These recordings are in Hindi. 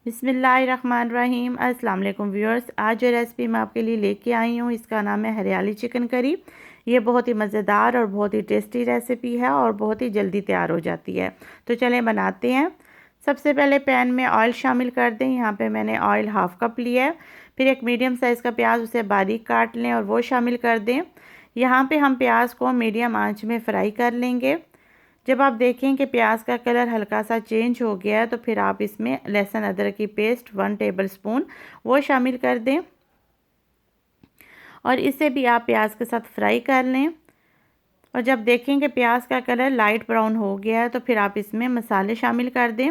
बिस्मिल्लाहिर्रहमानिर्रहीम। अस्सलाम वालेकुम व्यूअर्स। आज जो रेसिपी मैं आपके लिए लेके आई हूँ इसका नाम है हरियाली चिकन करी। ये बहुत ही मज़ेदार और बहुत ही टेस्टी रेसिपी है और बहुत ही जल्दी तैयार हो जाती है। तो चलें बनाते हैं। सबसे पहले पैन में ऑयल शामिल कर दें। यहाँ पे मैंने ऑयल हाफ़ कप लिया है। फिर एक मीडियम साइज़ का प्याज उसे बारीक काट लें और वो शामिल कर दें। यहाँ पर हम प्याज को मीडियम आँच में फ्राई कर लेंगे। जब आप देखें कि प्याज का कलर हल्का सा चेंज हो गया है तो फिर आप इसमें लहसुन अदरक की पेस्ट 1 टेबलस्पून वो शामिल कर दें और इसे भी आप प्याज के साथ फ्राई कर लें। और जब देखें कि प्याज का कलर लाइट ब्राउन हो गया है तो फिर आप इसमें मसाले शामिल कर दें।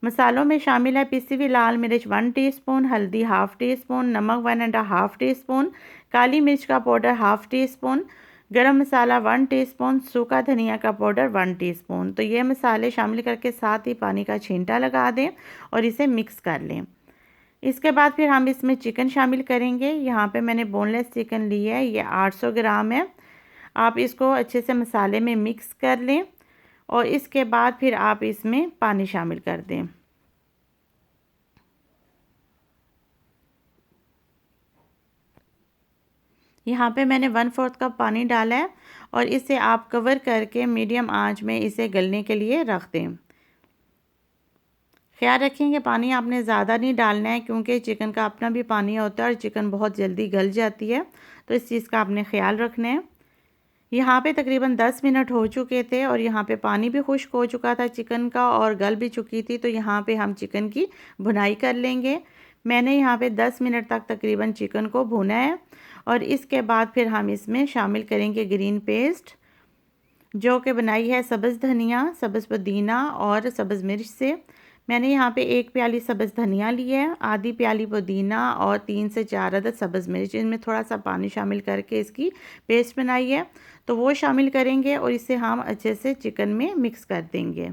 मसालों में शामिल है पिसी हुई लाल मिर्च 1 टीस्पून, हल्दी ½ टीस्पून, नमक 1½ टीस्पून, काली मिर्च का पाउडर ½ टीस्पून, गरम मसाला 1 टीस्पून, सूखा धनिया का पाउडर 1 टीस्पून। तो ये मसाले शामिल करके साथ ही पानी का छींटा लगा दें और इसे मिक्स कर लें। इसके बाद फिर हम इसमें चिकन शामिल करेंगे। यहाँ पे मैंने बोनलेस चिकन लिया है, ये 800 ग्राम है। आप इसको अच्छे से मसाले में मिक्स कर लें और इसके बाद फिर आप इसमें पानी शामिल कर दें। यहाँ पे मैंने 1/4 कप पानी डाला है और इसे आप कवर करके मीडियम आंच में इसे गलने के लिए रख दें। ख्याल रखें कि पानी आपने ज़्यादा नहीं डालना है क्योंकि चिकन का अपना भी पानी होता है और चिकन बहुत जल्दी गल जाती है, तो इस चीज़ का आपने ख्याल रखना है। यहाँ पे तकरीबन 10 मिनट हो चुके थे और यहाँ पे पानी भी खुश्क हो चुका था चिकन का और गल भी चुकी थी। तो यहाँ पे हम चिकन की भुनाई कर लेंगे। मैंने यहाँ पे 10 मिनट तक तकरीबन चिकन को भुना है और इसके बाद फिर हम इसमें शामिल करेंगे ग्रीन पेस्ट जो कि बनाई है सब्ज़ धनिया, सब्ज़ पुदीना और सब्ज़ मिर्च से। मैंने यहाँ पे 1 प्याली सब्ज़ धनिया लिया है, आधी प्याली पुदीना और 3 से 4 अदद सब्ज़ मिर्च, इनमें थोड़ा सा पानी शामिल करके इसकी पेस्ट बनाई है, तो वो शामिल करेंगे और इसे हम अच्छे से चिकन में मिक्स कर देंगे।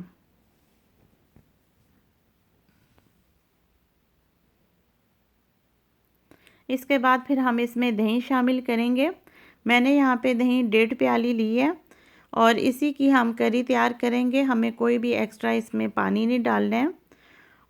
इसके बाद फिर हम इसमें दही शामिल करेंगे। मैंने यहाँ पे दही 1.5 प्याली ली है और इसी की हम करी तैयार करेंगे। हमें कोई भी एक्स्ट्रा इसमें पानी नहीं डालना है।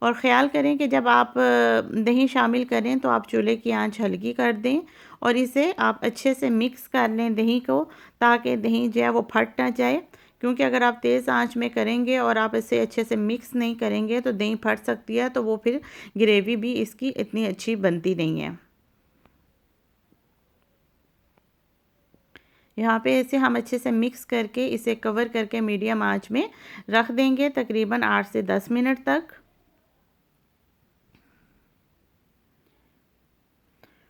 और ख़याल करें कि जब आप दही शामिल करें तो आप चूल्हे की आंच हल्की कर दें और इसे आप अच्छे से मिक्स कर लें दही को, ताकि दही जो है वो फट ना जाए। क्योंकि अगर आप तेज़ आंच में करेंगे और आप इसे अच्छे से मिक्स नहीं करेंगे तो दही फट सकती है, तो वो फिर ग्रेवी भी इसकी इतनी अच्छी बनती नहीं है। यहाँ पे इसे हम अच्छे से मिक्स करके इसे कवर करके मीडियम आंच में रख देंगे तकरीबन 8 से 10 मिनट तक।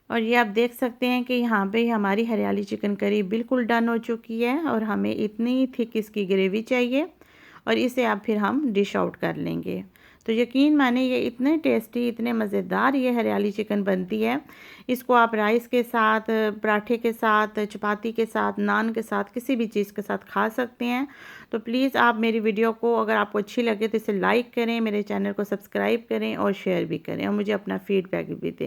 और ये आप देख सकते हैं कि यहाँ पे हमारी हरियाली चिकन करी बिल्कुल डन हो चुकी है और हमें इतनी थिक इसकी ग्रेवी चाहिए और इसे अब फिर हम डिश आउट कर लेंगे। तो यकीन माने ये इतने टेस्टी, इतने मज़ेदार ये हरियाली चिकन बनती है। इसको आप राइस के साथ, पराठे के साथ, चपाती के साथ, नान के साथ, किसी भी चीज़ के साथ खा सकते हैं। तो प्लीज़ आप मेरी वीडियो को अगर आपको अच्छी लगे तो इसे लाइक करें, मेरे चैनल को सब्सक्राइब करें और शेयर भी करें और मुझे अपना फीडबैक भी दें।